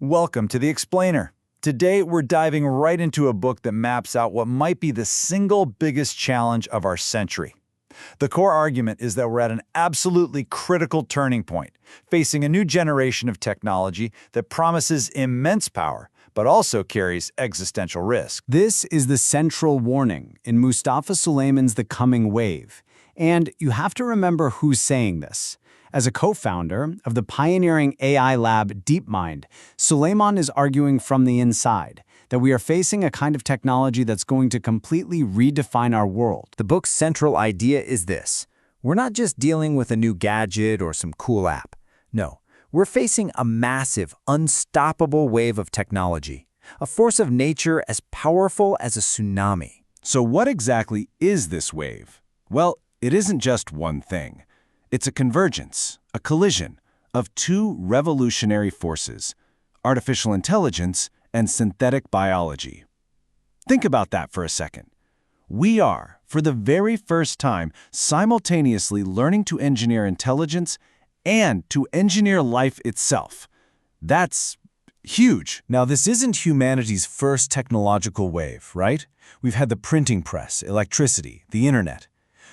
Welcome to The Explainer. Today, we're diving right into a book that maps out what might be the single biggest challenge of our century. The core argument is that we're at an absolutely critical turning point, facing a new generation of technology that promises immense power, but also carries existential risk. This is the central warning in Mustafa Suleyman's The Coming Wave. And you have to remember who's saying this. As a co-founder of the pioneering AI lab DeepMind, Suleyman is arguing from the inside that we are facing a kind of technology that's going to completely redefine our world. The book's central idea is this. We're not just dealing with a new gadget or some cool app. No, we're facing a massive, unstoppable wave of technology, a force of nature as powerful as a tsunami. So what exactly is this wave? Well, it isn't just one thing. It's a convergence, a collision, of two revolutionary forces, artificial intelligence and synthetic biology. Think about that for a second. We are, for the very first time, simultaneously learning to engineer intelligence and to engineer life itself. That's huge. Now, this isn't humanity's first technological wave, right? We've had the printing press, electricity, the internet.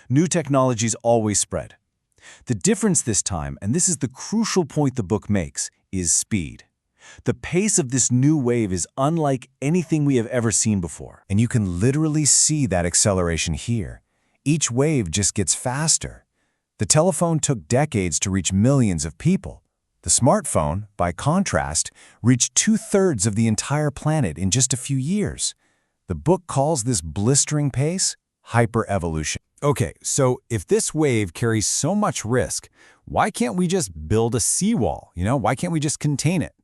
New technologies always spread. The difference this time, and this is the crucial point the book makes, is speed. The pace of this new wave is unlike anything we have ever seen before. And you can literally see that acceleration here. Each wave just gets faster. The telephone took decades to reach millions of people. The smartphone, by contrast, reached 2/3 of the entire planet in just a few years. The book calls this blistering pace hyper-evolution. Okay, so if this wave carries so much risk, why can't we just build a seawall? Why can't we just contain it?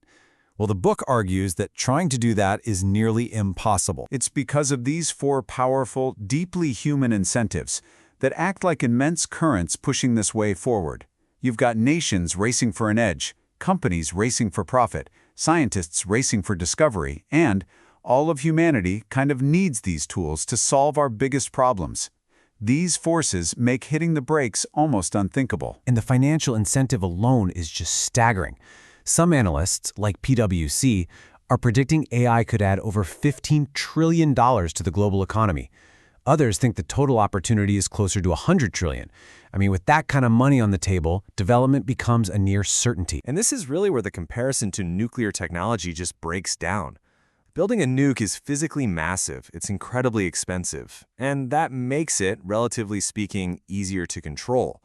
Well, the book argues that trying to do that is nearly impossible. It's because of these four powerful, deeply human incentives that act like immense currents pushing this wave forward. You've got nations racing for an edge, companies racing for profit, scientists racing for discovery, and all of humanity kind of needs these tools to solve our biggest problems. These forces make hitting the brakes almost unthinkable. And the financial incentive alone is just staggering. Some analysts, like PwC, are predicting AI could add over $15 trillion to the global economy. Others think the total opportunity is closer to $100 trillion. With that kind of money on the table, development becomes a near certainty. And this is really where the comparison to nuclear technology just breaks down. Building a nuke is physically massive, it's incredibly expensive, and that makes it, relatively speaking, easier to control.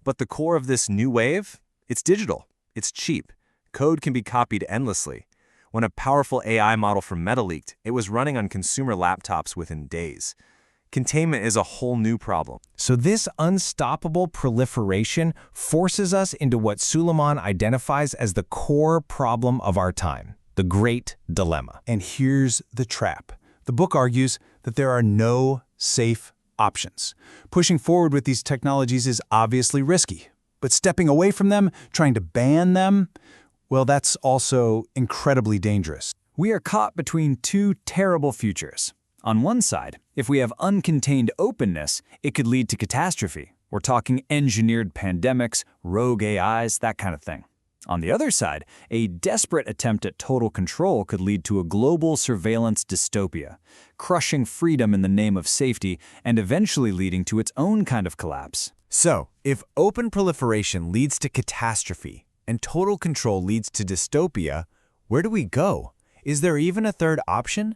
But the core of this new wave? It's digital. It's cheap. Code can be copied endlessly. When a powerful AI model from Meta leaked, it was running on consumer laptops within days. Containment is a whole new problem. So this unstoppable proliferation forces us into what Suleyman identifies as the core problem of our time. The great dilemma. And here's the trap. The book argues that there are no safe options. Pushing forward with these technologies is obviously risky, but stepping away from them, trying to ban them, well, that's also incredibly dangerous. We are caught between two terrible futures. On one side, if we have uncontained openness, it could lead to catastrophe. We're talking engineered pandemics, rogue AIs, that kind of thing. On the other side, a desperate attempt at total control could lead to a global surveillance dystopia, crushing freedom in the name of safety and eventually leading to its own kind of collapse. So, if open proliferation leads to catastrophe and total control leads to dystopia, where do we go? Is there even a third option?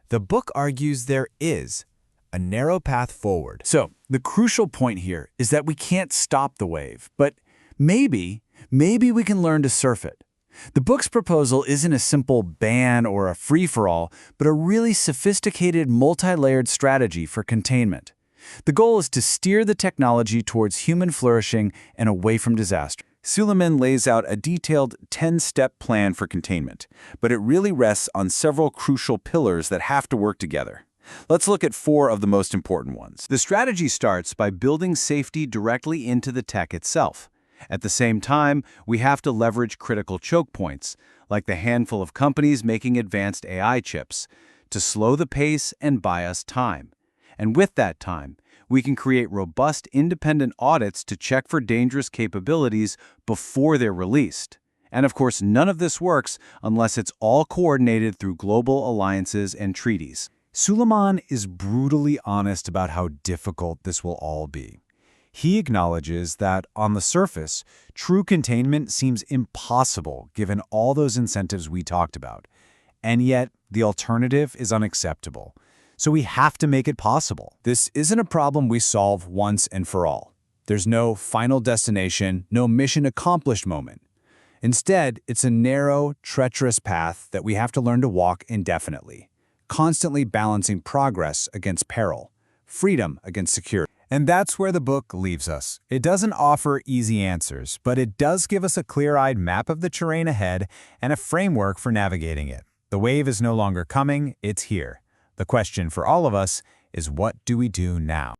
The book argues there is a narrow path forward. So, the crucial point here is that we can't stop the wave, but maybe we can learn to surf it. The book's proposal isn't a simple ban or a free-for-all, but a really sophisticated, multi-layered strategy for containment. The goal is to steer the technology towards human flourishing and away from disaster. Suleyman lays out a detailed 10-step plan for containment, but it really rests on several crucial pillars that have to work together. Let's look at 4 of the most important ones. The strategy starts by building safety directly into the tech itself. At the same time, we have to leverage critical choke points, like the handful of companies making advanced AI chips, to slow the pace and buy us time. And with that time, we can create robust independent audits to check for dangerous capabilities before they're released. And of course, none of this works unless it's all coordinated through global alliances and treaties. Suleyman is brutally honest about how difficult this will all be. He acknowledges that, on the surface, true containment seems impossible given all those incentives we talked about. And yet, the alternative is unacceptable. So we have to make it possible. This isn't a problem we solve once and for all. There's no final destination, no mission accomplished moment. Instead, it's a narrow, treacherous path that we have to learn to walk indefinitely, constantly balancing progress against peril, freedom against security. And that's where the book leaves us. It doesn't offer easy answers, but it does give us a clear-eyed map of the terrain ahead and a framework for navigating it. The wave is no longer coming, it's here. The question for all of us is, what do we do now?